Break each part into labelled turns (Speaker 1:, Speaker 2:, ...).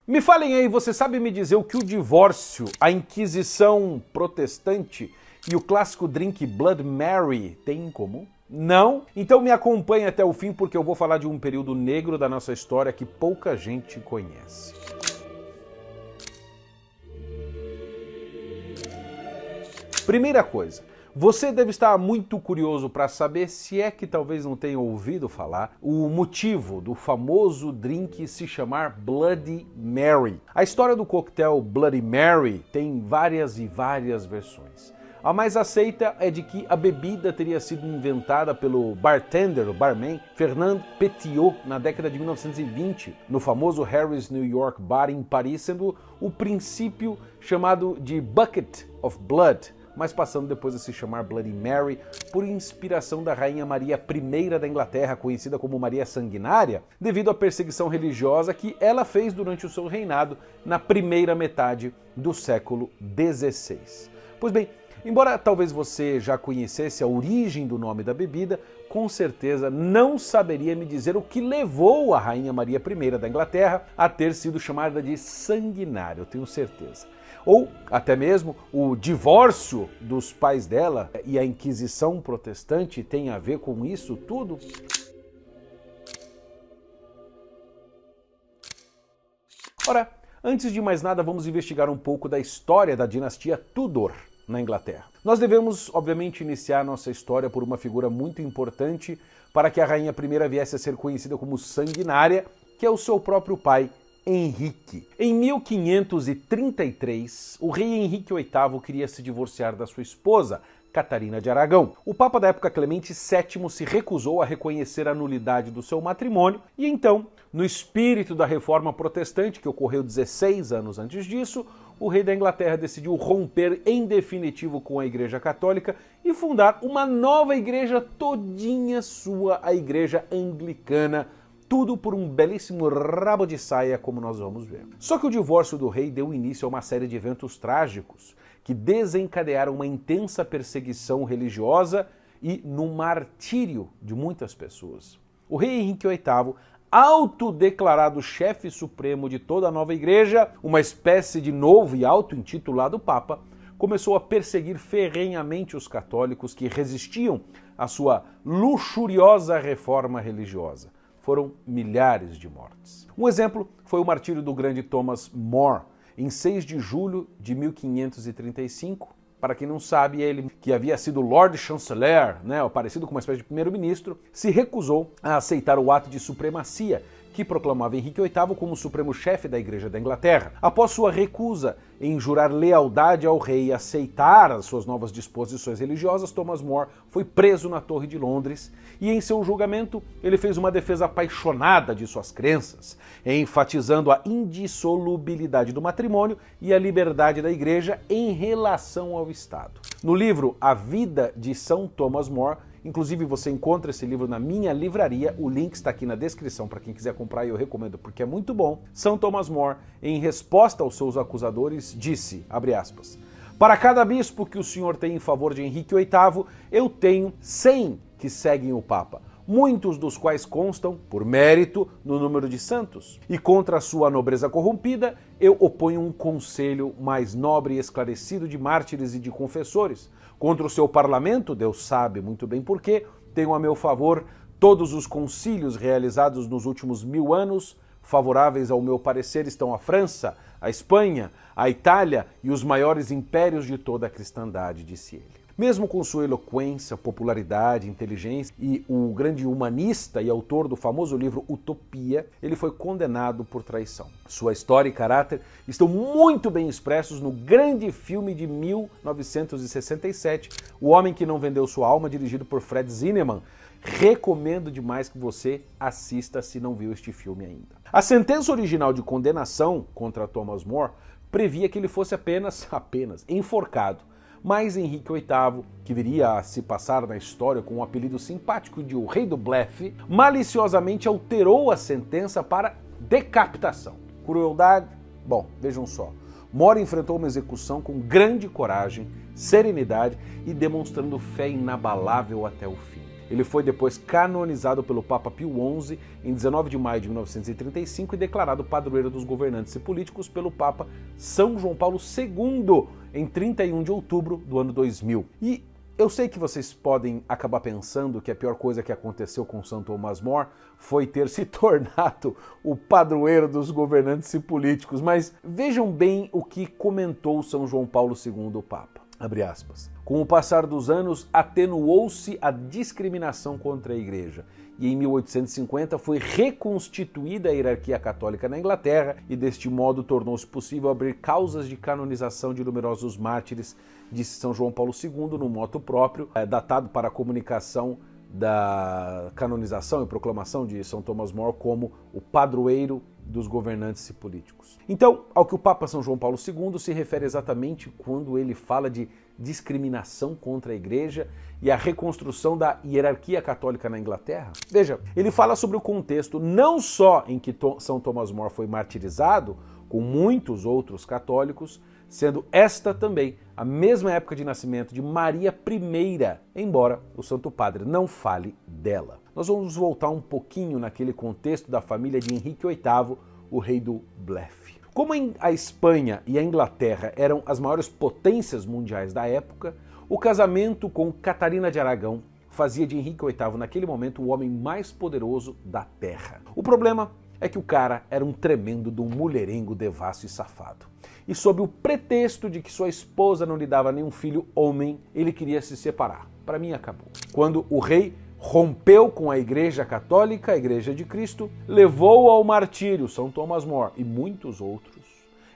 Speaker 1: Me falem aí, você sabe me dizer o que o divórcio, a Inquisição protestante e o clássico drink Bloody Mary têm em comum? Não? Então me acompanhe até o fim porque eu vou falar de um período negro da nossa história que pouca gente conhece. Primeira coisa, você deve estar muito curioso para saber, se é que talvez não tenha ouvido falar, o motivo do famoso drink se chamar Bloody Mary. A história do coquetel Bloody Mary tem várias e várias versões. A mais aceita é de que a bebida teria sido inventada pelo bartender, o barman, Fernand Petiot, na década de 1920, no famoso Harry's New York Bar em Paris, sendo o princípio chamado de Bucket of Blood, mas passando depois a se chamar Bloody Mary, por inspiração da Rainha Maria I da Inglaterra, conhecida como Maria Sanguinária, devido à perseguição religiosa que ela fez durante o seu reinado na primeira metade do século XVI. Pois bem, embora talvez você já conhecesse a origem do nome da bebida, com certeza não saberia me dizer o que levou a Rainha Maria I da Inglaterra a ter sido chamada de sanguinária, eu tenho certeza. Ou até mesmo o divórcio dos pais dela e a Inquisição protestante tem a ver com isso tudo? Ora, antes de mais nada, vamos investigar um pouco da história da dinastia Tudor na Inglaterra. Nós devemos, obviamente, iniciar nossa história por uma figura muito importante para que a Rainha I viesse a ser conhecida como sanguinária, que é o seu próprio pai, Henrique. Em 1533, o rei Henrique VIII queria se divorciar da sua esposa, Catarina de Aragão. O Papa da época, Clemente VII, se recusou a reconhecer a nulidade do seu matrimônio e então, no espírito da reforma protestante, que ocorreu 16 anos antes disso, o rei da Inglaterra decidiu romper em definitivo com a Igreja Católica e fundar uma nova igreja todinha sua, a Igreja Anglicana. Tudo por um belíssimo rabo de saia, como nós vamos ver. Só que o divórcio do rei deu início a uma série de eventos trágicos que desencadearam uma intensa perseguição religiosa e no martírio de muitas pessoas. O rei Henrique VIII, autodeclarado chefe supremo de toda a nova igreja, uma espécie de novo e auto-intitulado Papa, começou a perseguir ferrenhamente os católicos que resistiam à sua luxuriosa reforma religiosa. Foram milhares de mortes. Um exemplo foi o martírio do grande Thomas More, em 6 de julho de 1535. Para quem não sabe, ele, que havia sido Lord Chancellor, parecido com uma espécie de primeiro-ministro, se recusou a aceitar o ato de supremacia que proclamava Henrique VIII como supremo chefe da Igreja da Inglaterra. Após sua recusa em jurar lealdade ao rei e aceitar as suas novas disposições religiosas, Thomas More foi preso na Torre de Londres e em seu julgamento ele fez uma defesa apaixonada de suas crenças, enfatizando a indissolubilidade do matrimônio e a liberdade da Igreja em relação ao Estado. No livro A Vida de São Thomas More, inclusive você encontra esse livro na minha livraria, o link está aqui na descrição para quem quiser comprar e eu recomendo porque é muito bom. São Thomas More, em resposta aos seus acusadores, disse, abre aspas, para cada bispo que o senhor tem em favor de Henrique VIII, eu tenho 100 que seguem o Papa, muitos dos quais constam, por mérito, no número de santos. E contra a sua nobreza corrompida, eu oponho um conselho mais nobre e esclarecido de mártires e de confessores. Contra o seu parlamento, Deus sabe muito bem porquê, tenho a meu favor todos os concílios realizados nos últimos 1000 anos. Favoráveis ao meu parecer estão a França, a Espanha, a Itália e os maiores impérios de toda a cristandade, disse ele. Mesmo com sua eloquência, popularidade, inteligência e o grande humanista e autor do famoso livro Utopia, ele foi condenado por traição. Sua história e caráter estão muito bem expressos no grande filme de 1967, O Homem que Não Vendeu Sua Alma, dirigido por Fred Zinnemann. Recomendo demais que você assista se não viu este filme ainda. A sentença original de condenação contra Thomas More previa que ele fosse apenas enforcado. Mas Henrique VIII, que viria a se passar na história com um apelido simpático de o Rei do Blefe, maliciosamente alterou a sentença para decapitação. Crueldade? Bom, vejam só. More enfrentou uma execução com grande coragem, serenidade e demonstrando fé inabalável até o fim. Ele foi depois canonizado pelo Papa Pio XI em 19 de maio de 1935 e declarado padroeiro dos governantes e políticos pelo Papa São João Paulo II em 31 de outubro do ano 2000. E eu sei que vocês podem acabar pensando que a pior coisa que aconteceu com São Thomas More foi ter se tornado o padroeiro dos governantes e políticos, mas vejam bem o que comentou São João Paulo II, o Papa. Abre aspas. Com o passar dos anos, atenuou-se a discriminação contra a Igreja e em 1850 foi reconstituída a hierarquia católica na Inglaterra e deste modo tornou-se possível abrir causas de canonização de numerosos mártires, disse São João Paulo II no motu próprio, datado para a comunicação da canonização e proclamação de São Thomas More como o padroeiro dos governantes e políticos. Então, ao que o Papa São João Paulo II se refere exatamente quando ele fala de discriminação contra a Igreja e a reconstrução da hierarquia católica na Inglaterra? Veja, ele fala sobre o contexto não só em que São Thomas More foi martirizado, com muitos outros católicos, sendo esta também a mesma época de nascimento de Maria I, embora o Santo Padre não fale dela. Nós vamos voltar um pouquinho naquele contexto da família de Henrique VIII, o rei do blefe. Como a Espanha e a Inglaterra eram as maiores potências mundiais da época, o casamento com Catarina de Aragão fazia de Henrique VIII, naquele momento, o homem mais poderoso da Terra. O problema é que o cara era um tremendo de um mulherengo devasso e safado. E sob o pretexto de que sua esposa não lhe dava nenhum filho homem, ele queria se separar. Para mim, acabou. Quando o rei rompeu com a Igreja Católica, a Igreja de Cristo, levou ao martírio São Thomas More e muitos outros.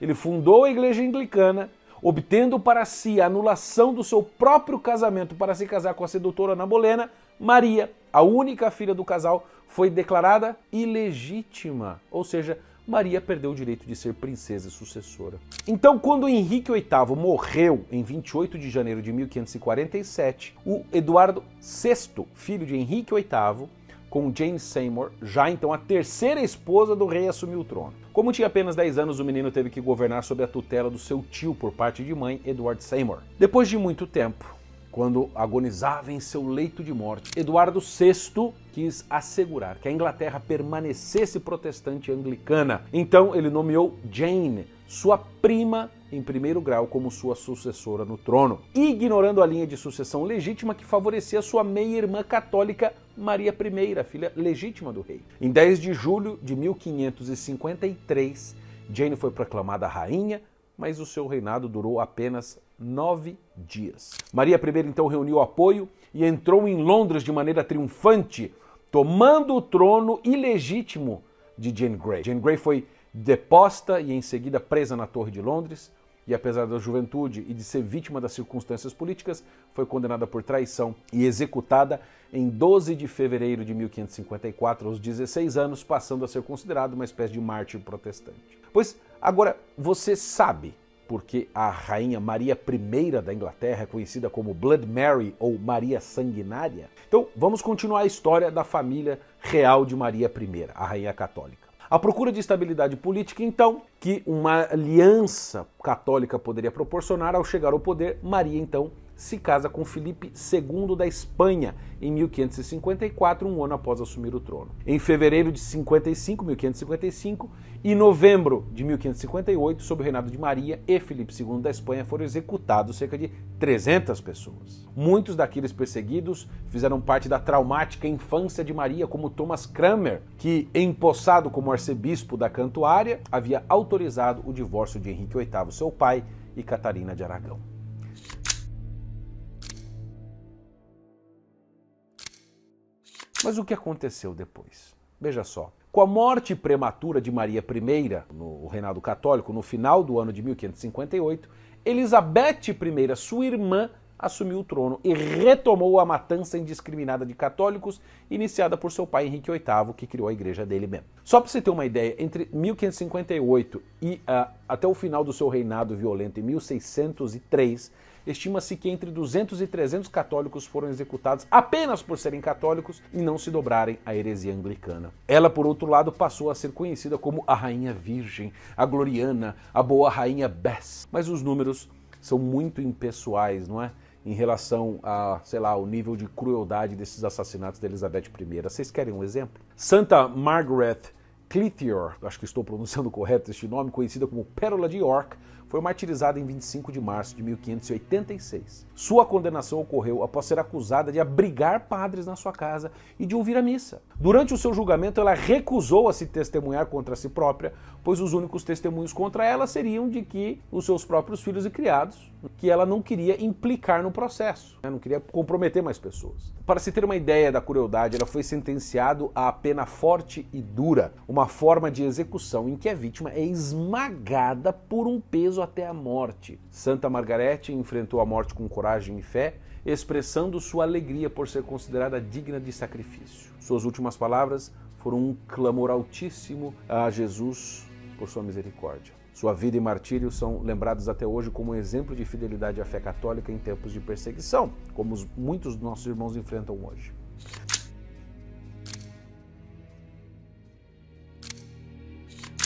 Speaker 1: Ele fundou a Igreja Anglicana, obtendo para si a anulação do seu próprio casamento para se casar com a sedutora Ana Bolena. Maria, a única filha do casal, foi declarada ilegítima, ou seja, Maria perdeu o direito de ser princesa e sucessora. Então, quando Henrique VIII morreu em 28 de janeiro de 1547, o Eduardo VI, filho de Henrique VIII, com Jane Seymour, já então a terceira esposa do rei, assumiu o trono. Como tinha apenas 10 anos, o menino teve que governar sob a tutela do seu tio por parte de mãe, Edward Seymour. Depois de muito tempo, quando agonizava em seu leito de morte, Eduardo VI quis assegurar que a Inglaterra permanecesse protestante e anglicana. Então ele nomeou Jane, sua prima em primeiro grau, como sua sucessora no trono, ignorando a linha de sucessão legítima que favorecia sua meia-irmã católica Maria I, filha legítima do rei. Em 10 de julho de 1553, Jane foi proclamada rainha, mas o seu reinado durou apenas 9 dias. Maria I então reuniu apoio e entrou em Londres de maneira triunfante, tomando o trono ilegítimo de Jane Grey. Jane Grey foi deposta e em seguida presa na Torre de Londres, e apesar da juventude e de ser vítima das circunstâncias políticas, foi condenada por traição e executada em 12 de fevereiro de 1554, aos 16 anos, passando a ser considerado uma espécie de mártir protestante. Pois agora você sabe porque a rainha Maria I da Inglaterra é conhecida como Blood Mary ou Maria Sanguinária? Então vamos continuar a história da família real de Maria I, a rainha católica. À procura de estabilidade política, então, que uma aliança católica poderia proporcionar, ao chegar ao poder, Maria, então, se casa com Filipe II da Espanha, em 1554, um ano após assumir o trono. Em fevereiro de 1555, e novembro de 1558, sob o reinado de Maria e Filipe II da Espanha, foram executados cerca de 300 pessoas. Muitos daqueles perseguidos fizeram parte da traumática infância de Maria, como Thomas Cranmer, que, empossado como arcebispo da Cantuária, havia autorizado o divórcio de Henrique VIII, seu pai, e Catarina de Aragão. Mas o que aconteceu depois? Veja só. Com a morte prematura de Maria I, no reinado católico, no final do ano de 1558, Elizabeth I, sua irmã, assumiu o trono e retomou a matança indiscriminada de católicos iniciada por seu pai Henrique VIII, que criou a igreja dele mesmo. Só para você ter uma ideia, entre 1558 e até o final do seu reinado violento, em 1603, estima-se que entre 200 e 300 católicos foram executados apenas por serem católicos e não se dobrarem à heresia anglicana. Ela, por outro lado, passou a ser conhecida como a Rainha Virgem, a Gloriana, a Boa Rainha Bess. Mas os números são muito impessoais, não é? em relação a, sei lá, o nível de crueldade desses assassinatos de Elizabeth I. Vocês querem um exemplo? Santa Margaret Clitheroe, acho que estou pronunciando correto este nome, conhecida como Pérola de York, foi martirizada em 25 de março de 1586. Sua condenação ocorreu após ser acusada de abrigar padres na sua casa e de ouvir a missa. Durante o seu julgamento, ela recusou a se testemunhar contra si própria, pois os únicos testemunhos contra ela seriam de que os seus próprios filhos e criados, que ela não queria implicar no processo, não queria comprometer mais pessoas. Para se ter uma ideia da crueldade, ela foi sentenciada a pena forte e dura, uma forma de execução em que a vítima é esmagada por um peso até a morte. Santa Margarete enfrentou a morte com coragem e fé, expressando sua alegria por ser considerada digna de sacrifício. Suas últimas palavras foram um clamor altíssimo a Jesus por sua misericórdia. Sua vida e martírio são lembrados até hoje como um exemplo de fidelidade à fé católica em tempos de perseguição, como muitos dos nossos irmãos enfrentam hoje.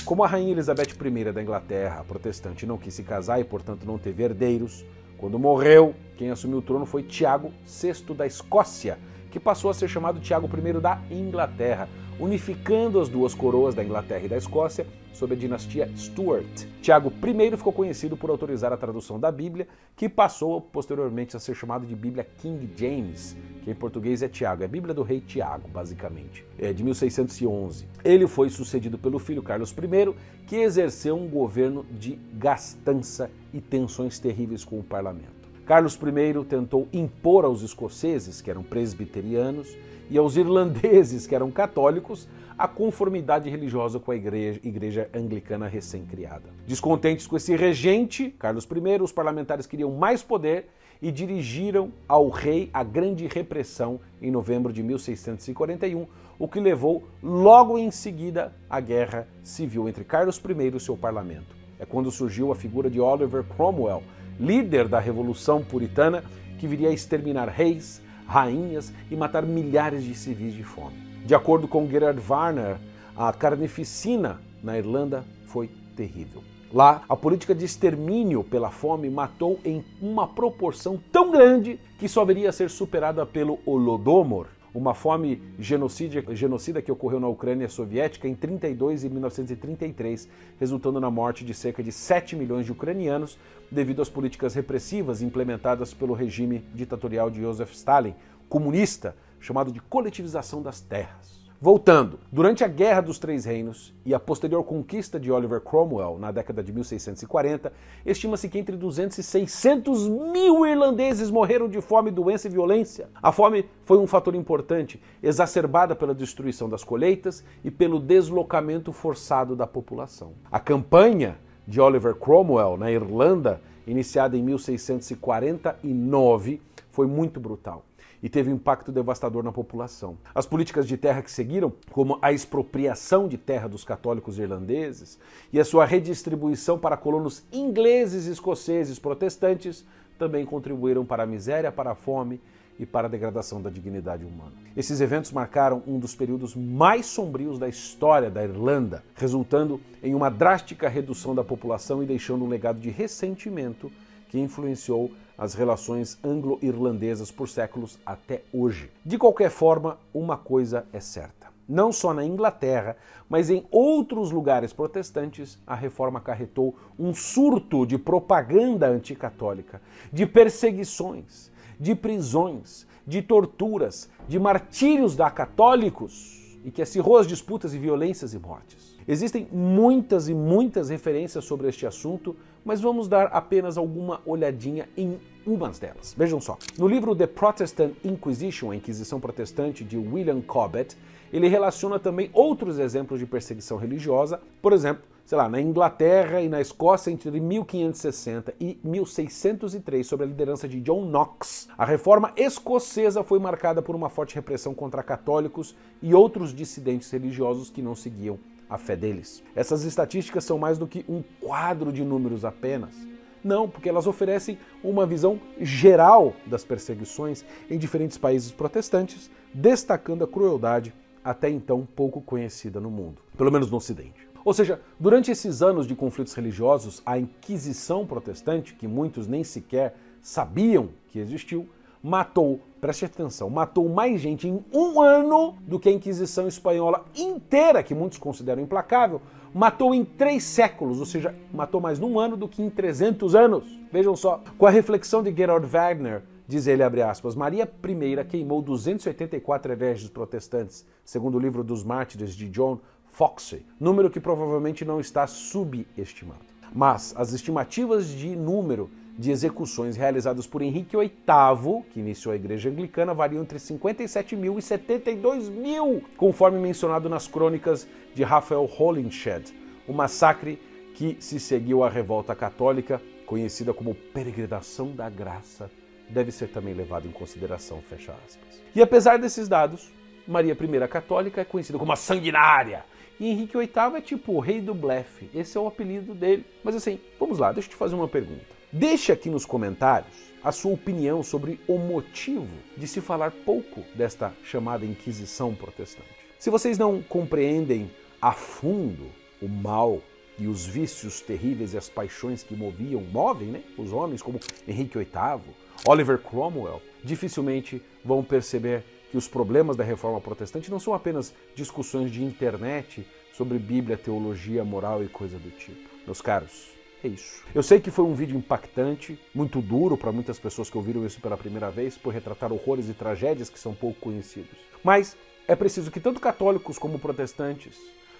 Speaker 1: Como a rainha Elizabeth I da Inglaterra, protestante, não quis se casar e, portanto, não teve herdeiros, quando morreu, quem assumiu o trono foi Tiago VI da Escócia, que passou a ser chamado Tiago I da Inglaterra, unificando as duas coroas da Inglaterra e da Escócia sob a dinastia Stuart. Tiago I ficou conhecido por autorizar a tradução da Bíblia, que passou posteriormente a ser chamado de Bíblia King James, que em português é Tiago, é a Bíblia do rei Tiago, basicamente, de 1611. Ele foi sucedido pelo filho Carlos I, que exerceu um governo de gastança e tensões terríveis com o parlamento. Carlos I tentou impor aos escoceses, que eram presbiterianos, e aos irlandeses, que eram católicos, a conformidade religiosa com a igreja anglicana recém-criada. Descontentes com esse regente, Carlos I, os parlamentares queriam mais poder e dirigiram ao rei a grande repressão em novembro de 1641, o que levou logo em seguida à guerra civil entre Carlos I e seu parlamento. É quando surgiu a figura de Oliver Cromwell, líder da Revolução Puritana, que viria a exterminar reis, rainhas e matar milhares de civis de fome. De acordo com Gerard Varner, a carnificina na Irlanda foi terrível. Lá, a política de extermínio pela fome matou em uma proporção tão grande que só viria a ser superada pelo Holodomor, uma fome genocida que ocorreu na Ucrânia soviética em 1932 e 1933, resultando na morte de cerca de 7 milhões de ucranianos devido às políticas repressivas implementadas pelo regime ditatorial de Joseph Stalin, comunista, chamado de coletivização das terras. Voltando, durante a Guerra dos Três Reinos e a posterior conquista de Oliver Cromwell na década de 1640, estima-se que entre 200 e 600 mil irlandeses morreram de fome, doença e violência. A fome foi um fator importante, exacerbada pela destruição das colheitas e pelo deslocamento forçado da população. A campanha de Oliver Cromwell na Irlanda, iniciada em 1649, foi muito brutal e teve um impacto devastador na população. As políticas de terra que seguiram, como a expropriação de terra dos católicos irlandeses e a sua redistribuição para colonos ingleses, escoceses, protestantes, também contribuíram para a miséria, para a fome e para a degradação da dignidade humana. Esses eventos marcaram um dos períodos mais sombrios da história da Irlanda, resultando em uma drástica redução da população e deixando um legado de ressentimento que influenciou as relações anglo-irlandesas por séculos até hoje. De qualquer forma, uma coisa é certa. Não só na Inglaterra, mas em outros lugares protestantes, a reforma acarretou um surto de propaganda anticatólica, de perseguições, de prisões, de torturas, de martírios da católicos e que acirrou as disputas e violências e mortes. Existem muitas e muitas referências sobre este assunto, mas vamos dar apenas alguma olhadinha em umas delas. Vejam só. No livro The Protestant Inquisition, a Inquisição Protestante, de William Cobbett, ele relaciona também outros exemplos de perseguição religiosa, por exemplo, na Inglaterra e na Escócia entre 1560 e 1603, sob a liderança de John Knox. A reforma escocesa foi marcada por uma forte repressão contra católicos e outros dissidentes religiosos que não seguiam a fé deles. Essas estatísticas são mais do que um quadro de números apenas. Não, porque elas oferecem uma visão geral das perseguições em diferentes países protestantes, destacando a crueldade até então pouco conhecida no mundo, pelo menos no Ocidente. Ou seja, durante esses anos de conflitos religiosos, a Inquisição protestante, que muitos nem sequer sabiam que existiu, matou, preste atenção, matou mais gente em um ano do que a Inquisição Espanhola inteira, que muitos consideram implacável, matou em 3 séculos, ou seja, matou mais num ano do que em 300 anos. Vejam só, com a reflexão de Gerhard Wagner, diz ele, abre aspas, Maria I queimou 284 hereges protestantes, segundo o livro dos mártires de John Foxe, número que provavelmente não está subestimado. Mas as estimativas de número de execuções realizadas por Henrique VIII, que iniciou a Igreja Anglicana, variam entre 57 mil e 72 mil, conforme mencionado nas crônicas de Raphael Holinshed, o massacre que se seguiu à revolta católica, conhecida como Peregrinação da Graça, deve ser também levado em consideração, fecha aspas. E apesar desses dados, Maria I Católica é conhecida como a sanguinária, e Henrique VIII é tipo o rei do blefe, esse é o apelido dele. Mas assim, vamos lá, deixa eu te fazer uma pergunta. Deixe aqui nos comentários a sua opinião sobre o motivo de se falar pouco desta chamada Inquisição Protestante. Se vocês não compreendem a fundo o mal e os vícios terríveis e as paixões que movem, né, os homens como Henrique VIII, Oliver Cromwell, dificilmente vão perceber que os problemas da Reforma Protestante não são apenas discussões de internet sobre Bíblia, teologia, moral e coisa do tipo. Meus caros, é isso. Eu sei que foi um vídeo impactante, muito duro para muitas pessoas que ouviram isso pela primeira vez, por retratar horrores e tragédias que são pouco conhecidos. Mas é preciso que tanto católicos como protestantes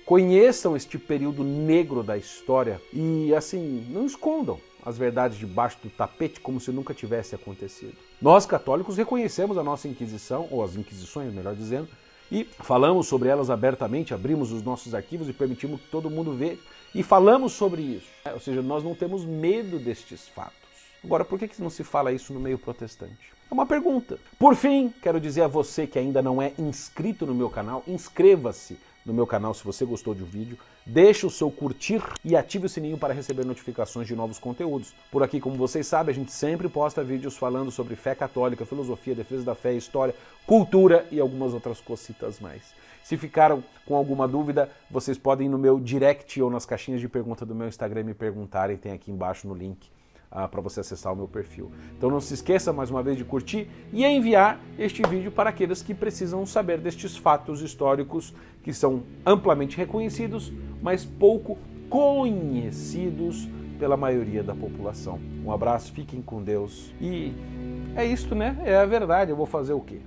Speaker 1: conheçam este período negro da história e, assim, não escondam as verdades debaixo do tapete como se nunca tivesse acontecido. Nós, católicos, reconhecemos a nossa Inquisição, ou as Inquisições, melhor dizendo, e falamos sobre elas abertamente, abrimos os nossos arquivos e permitimos que todo mundo veja, e falamos sobre isso. Ou seja, nós não temos medo destes fatos. Agora, por que não se fala isso no meio protestante? É uma pergunta. Por fim, quero dizer a você que ainda não é inscrito no meu canal, inscreva-se no meu canal se você gostou do vídeo, deixe o seu curtir e ative o sininho para receber notificações de novos conteúdos. Por aqui, como vocês sabem, a gente sempre posta vídeos falando sobre fé católica, filosofia, defesa da fé, história, cultura e algumas outras cositas mais. Se ficaram com alguma dúvida, vocês podem ir no meu direct ou nas caixinhas de pergunta do meu Instagram me perguntarem, tem aqui embaixo no link para você acessar o meu perfil. Então não se esqueça mais uma vez de curtir e enviar este vídeo para aqueles que precisam saber destes fatos históricos que são amplamente reconhecidos, mas pouco conhecidos pela maioria da população. Um abraço, fiquem com Deus e é isto, né? É a verdade, eu vou fazer o quê?